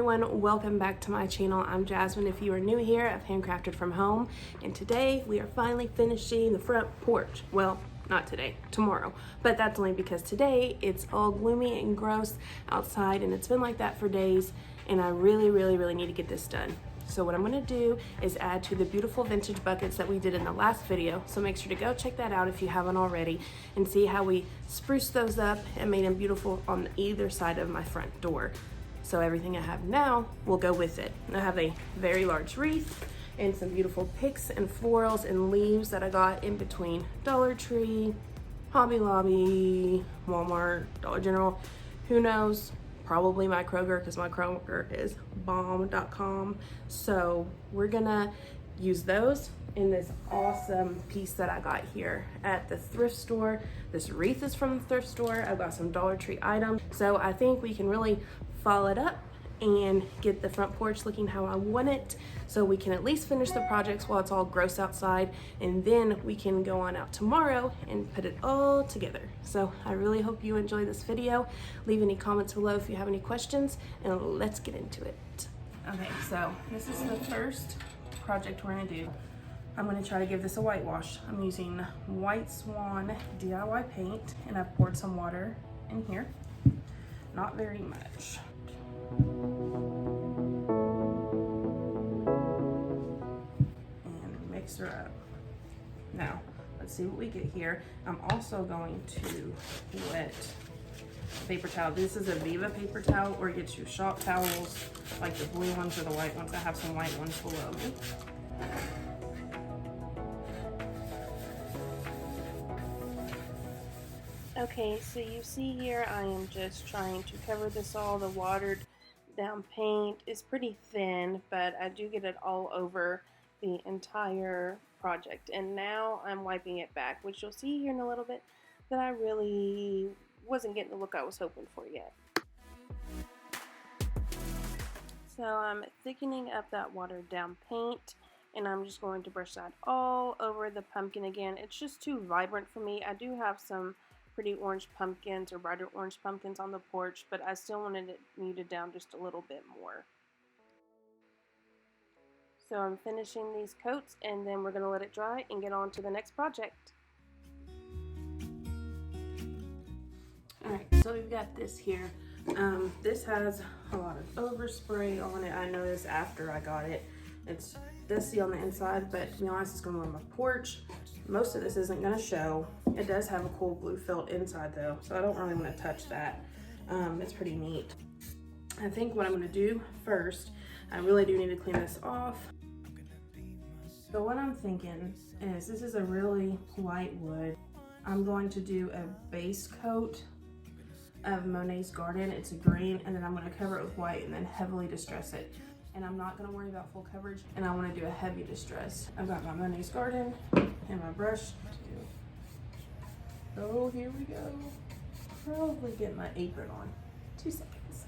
everyone, welcome back to my channel. I'm Jasmine. If you are new here, I've handcrafted from home, and today we are finally finishing the front porch. Well, not today, tomorrow, but that's only because today it's all gloomy and gross outside, and it's been like that for days, and I really need to get this done. So what I'm going to do is add to the beautiful vintage buckets that we did in the last video. So make sure to go check that out if you haven't already and see how we spruced those up and made them beautiful on either side of my front door. So everything I have now will go with it. I have a very large wreath and some beautiful picks and florals and leaves that I got in between Dollar Tree, Hobby Lobby, Walmart, Dollar General, who knows? Probably my Kroger, because my Kroger is bomb.com. So we're gonna use those in this awesome piece that I got here at the thrift store. This wreath is from the thrift store. I've got some Dollar Tree items. So I think we can really follow it up and get the front porch looking how I want it, so we can at least finish the projects while it's all gross outside, and then we can go on out tomorrow and put it all together. So I really hope you enjoy this video. Leave any comments below if you have any questions, and let's get into it. Okay, so this is the first project we're gonna do. I'm gonna try to give this a whitewash. I'm using White Swan DIY paint, and I've poured some water in here. Not very much. And mix her up. Now, let's see what we get here. I'm also going to wet paper towel. This is a Viva paper towel, or get you shop towels, like the blue ones or the white ones. I have some white ones below me. Okay, so you see here I am just trying to cover this all. The watered down paint is pretty thin, but I do get it all over the entire project. And now I'm wiping it back, which you'll see here in a little bit that I really wasn't getting the look I was hoping for yet. So I'm thickening up that watered down paint, and I'm just going to brush that all over the pumpkin again. It's just too vibrant for me. I do have some pretty orange pumpkins or brighter orange pumpkins on the porch, but I still wanted it muted down just a little bit more. So I'm finishing these coats, and then we're going to let it dry and get on to the next project. Alright, so we've got this here. This has a lot of overspray on it. I noticed after I got it. It's dusty on the inside, but to be honest, it's going to go on my porch. Most of this isn't going to show. It does have a cool blue felt inside though, so I don't really want to touch that. It's pretty neat. I think what I'm going to do first, I really do need to clean this off. So what I'm thinking is, this is a really light wood. I'm going to do a base coat of Monet's Garden. It's a green, and then I'm going to cover it with white and then heavily distress it. And I'm not going to worry about full coverage, and I want to do a heavy distress. I've got my Monet's Garden and my brush. Oh, here we go. Probably get my apron on. 2 seconds.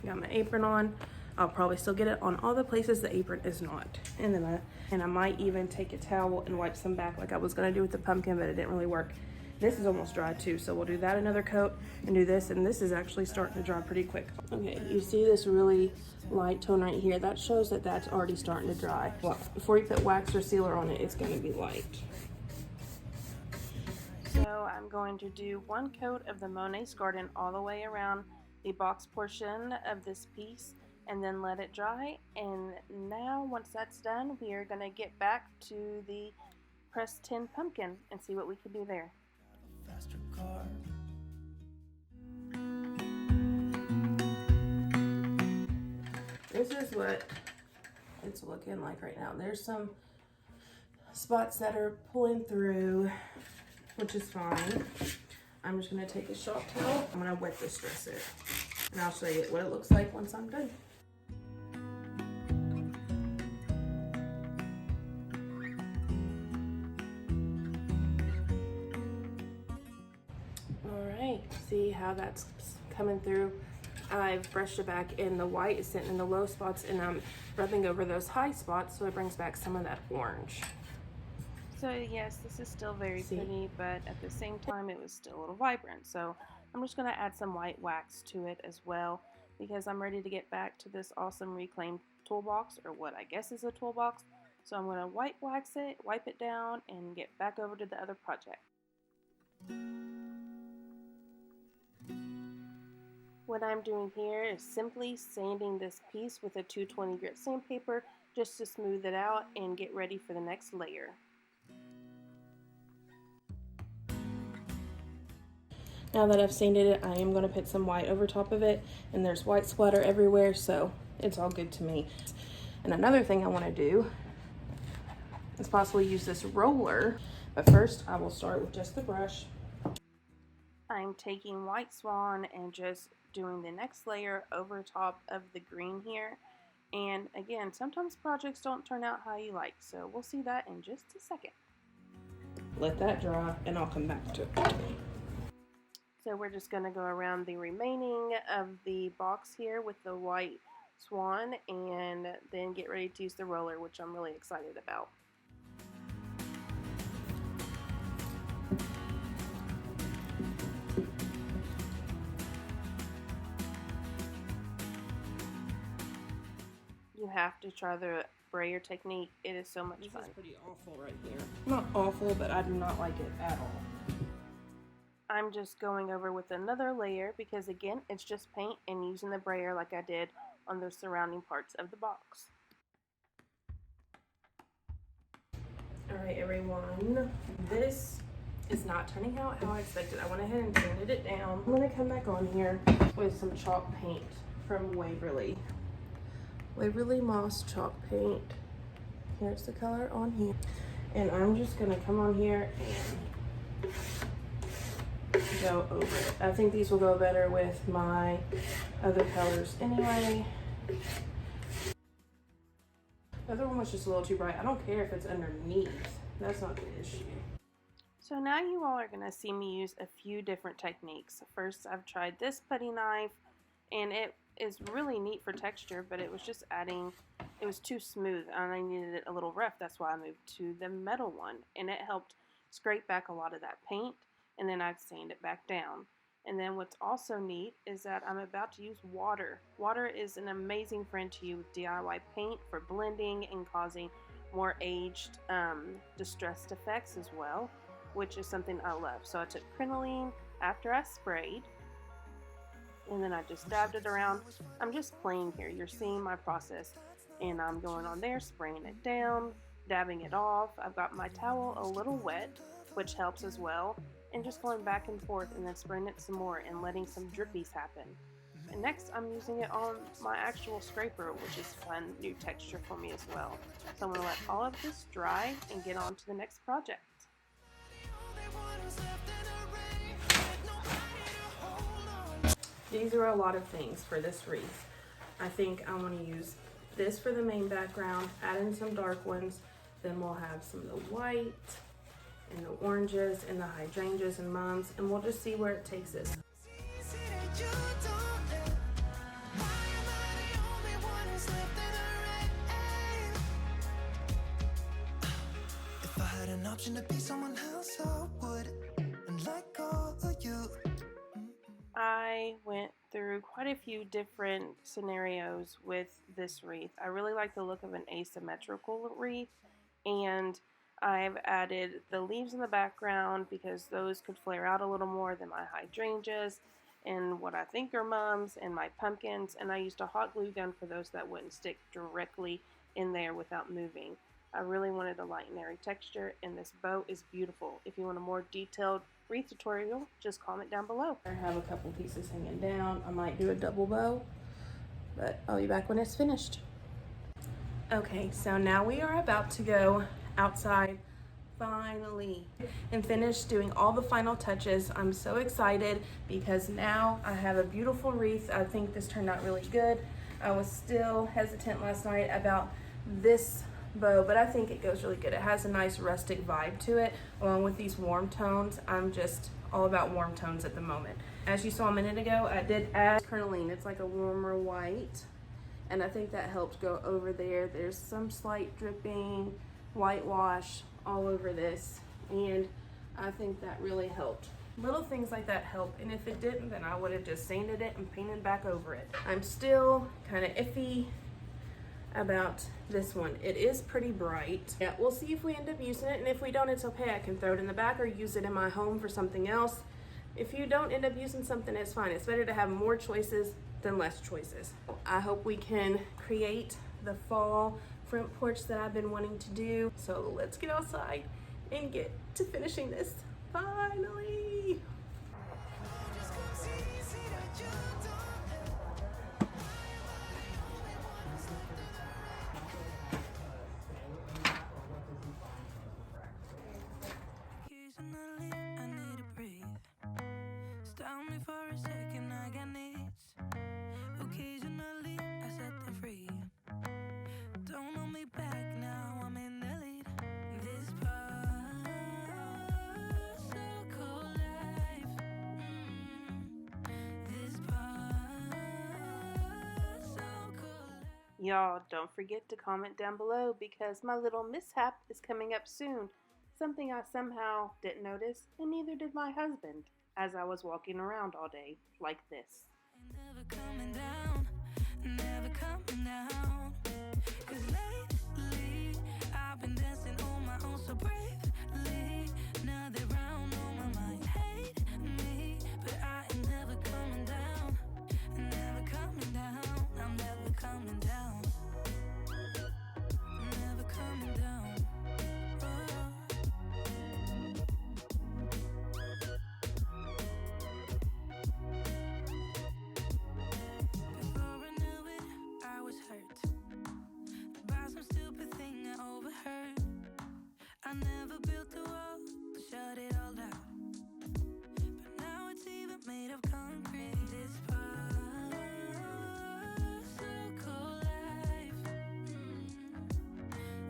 Got my apron on. I'll probably still get it on all the places the apron is not. And then I might even take a towel and wipe some back like I was going to do with the pumpkin, but it didn't really work. This is almost dry too, so we'll do that another coat and do this, and this is actually starting to dry pretty quick. Okay, you see this really light tone right here? That shows that that's already starting to dry. Well, before you put wax or sealer on it, it's going to be light. So I'm going to do one coat of the Monet's Garden all the way around the box portion of this piece, and then let it dry. And now once that's done, we are going to get back to the pressed tin pumpkin and see what we can do there. This is what it's looking like right now. There's some spots that are pulling through, which is fine. I'm just going to take a shop towel. I'm going to wet distress it, and I'll show you what it looks like once I'm done. Alright, see how that's coming through? I've brushed it back, and the white is sitting in the low spots, and I'm rubbing over those high spots so it brings back some of that orange. So yes, this is still very pretty, but at the same time it was still a little vibrant. So I'm just going to add some white wax to it as well. because I'm ready to get back to this awesome reclaimed toolbox, or what I guess is a toolbox. So I'm going to white wax it, wipe it down, and get back over to the other project. What I'm doing here is simply sanding this piece with a 220 grit sandpaper just to smooth it out and get ready for the next layer. Now that I've sanded it, I am going to put some white over top of it, and there's white splatter everywhere, so it's all good to me. And another thing I want to do is possibly use this roller, but first I will start with just the brush. I'm taking White Swan and just doing the next layer over top of the green here. And again, sometimes projects don't turn out how you like, so we'll see that in just a second. Let that dry and I'll come back to it. So we're just going to go around the remaining of the box here with the White Swan and then get ready to use the roller, which I'm really excited about. You have to try the brayer technique. It is so much fun. This is pretty awful right there. Not awful, but I do not like it at all. I'm just going over with another layer because again, it's just paint and using the brayer like I did on the surrounding parts of the box. Alright everyone, this is not turning out how I expected. I went ahead and sanded it down. I'm going to come back on here with some chalk paint from Waverly Moss chalk paint. Here's the color on here. And I'm just going to come on here and go over it. I think these will go better with my other colors anyway. The other one was just a little too bright. I don't care if it's underneath. That's not the issue. So now you all are going to see me use a few different techniques. First, I've tried this putty knife, and it is really neat for texture, but it was just adding, it was too smooth and I needed it a little rough. That's why I moved to the metal one, and it helped scrape back a lot of that paint, and then I've sanded it back down. And then what's also neat is that I'm about to use water. Water is an amazing friend to you with DIY paint for blending and causing more aged distressed effects as well, which is something I love. So I took crinoline after I sprayed, and then I just dabbed it around. I'm just playing here. You're seeing my process, and I'm going on there, spraying it down, dabbing it off. I've got my towel a little wet, which helps as well, and just going back and forth and then spraying it some more and letting some drippies happen. And next I'm using it on my actual scraper, which is fun new texture for me as well. So I'm going to let all of this dry and get on to the next project. These are a lot of things for this wreath. I think I want to use this for the main background, add in some dark ones, then we'll have some of the white and the oranges and the hydrangeas and mums, and we'll just see where it takes us. If I had an option to be someone else, I would, and let go of you. I went through quite a few different scenarios with this wreath. I really like the look of an asymmetrical wreath, and I've added the leaves in the background because those could flare out a little more than my hydrangeas and what I think are mums and my pumpkins, and I used a hot glue gun for those that wouldn't stick directly in there without moving. I really wanted a light and airy texture, and this bow is beautiful. If you want a more detailed wreath tutorial, just comment down below. I have a couple pieces hanging down. I might do a double bow, but I'll be back when it's finished. Okay, so now we are about to go outside finally and finish doing all the final touches. I'm so excited because now I have a beautiful wreath. I think this turned out really good. I was still hesitant last night about this bow, but I think it goes really good. It has a nice rustic vibe to it along with these warm tones. I'm just all about warm tones at the moment. As you saw a minute ago, I did add crinoline. It's like a warmer white, and I think that helped go over there. There's some slight dripping whitewash all over this, and I think that really helped Little things like that help, and if it didn't, then I would have just sanded it and painted back over it. I'm still kind of iffy about this one. It is pretty bright. Yeah, we'll see if we end up using it, and if we don't, it's okay. I can throw it in the back or use it in my home for something else. If you don't end up using something, it's fine. It's better to have more choices than less choices. I hope we can create the fall front porch that I've been wanting to do. So let's get outside and get to finishing this finally. Occasionally, I need to breathe. Stop me for a second, I got needs. Occasionally, I set them free. Don't hold me back now, I'm in the lead. This particle life. This particle life. Y'all, don't forget to comment down below because my little mishap is coming up soon. Something I somehow didn't notice, and neither did my husband, as I was walking around all day like this. Never coming down, never coming down. 'Cause lately I've been dancing on my own so bravely. Now they're round on my mind, hate me, but I ain't never coming down, never coming down. I'm never coming down, never coming down. Before I knew it, I was hurt by some stupid thing I overheard. I never built a wall to shut it all out, but now it's even made of concrete. This particle life.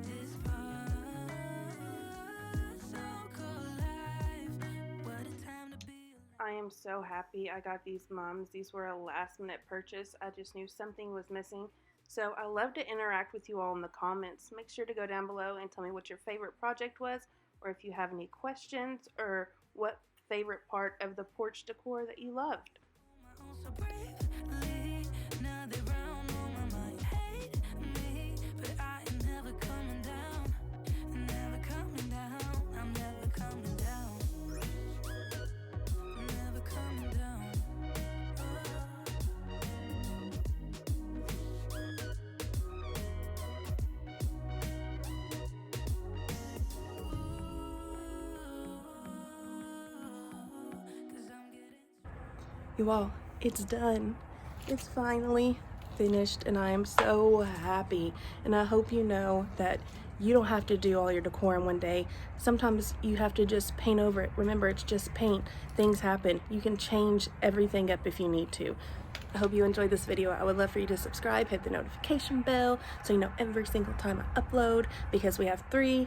This particle life. What a time to be alive. I am so happy I got these mums. These were a last minute purchase. I just knew something was missing. So I love to interact with you all in the comments. Make sure to go down below and tell me what your favorite project was, or if you have any questions, or what favorite part of the porch decor that you loved. So bravely, now they're round on my mind, hate me, but I ain't never coming down, never coming down. I'm never coming down, never coming down. You all, it's done. It's finally finished, and I am so happy. And I hope you know that you don't have to do all your decor in one day. Sometimes you have to just paint over it. Remember, it's just paint. Things happen. You can change everything up if you need to. I hope you enjoyed this video. I would love for you to subscribe, hit the notification bell so you know every single time I upload, because we have 3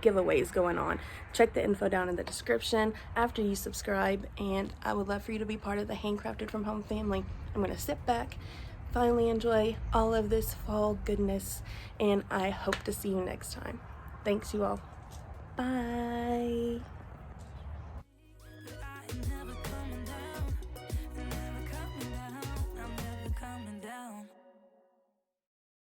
giveaways going on. Check the info down in the description after you subscribe, and I would love for you to be part of the Handcrafted from Home family. I'm going to sit back, finally enjoy all of this fall goodness, and I hope to see you next time. Thanks, you all. Bye.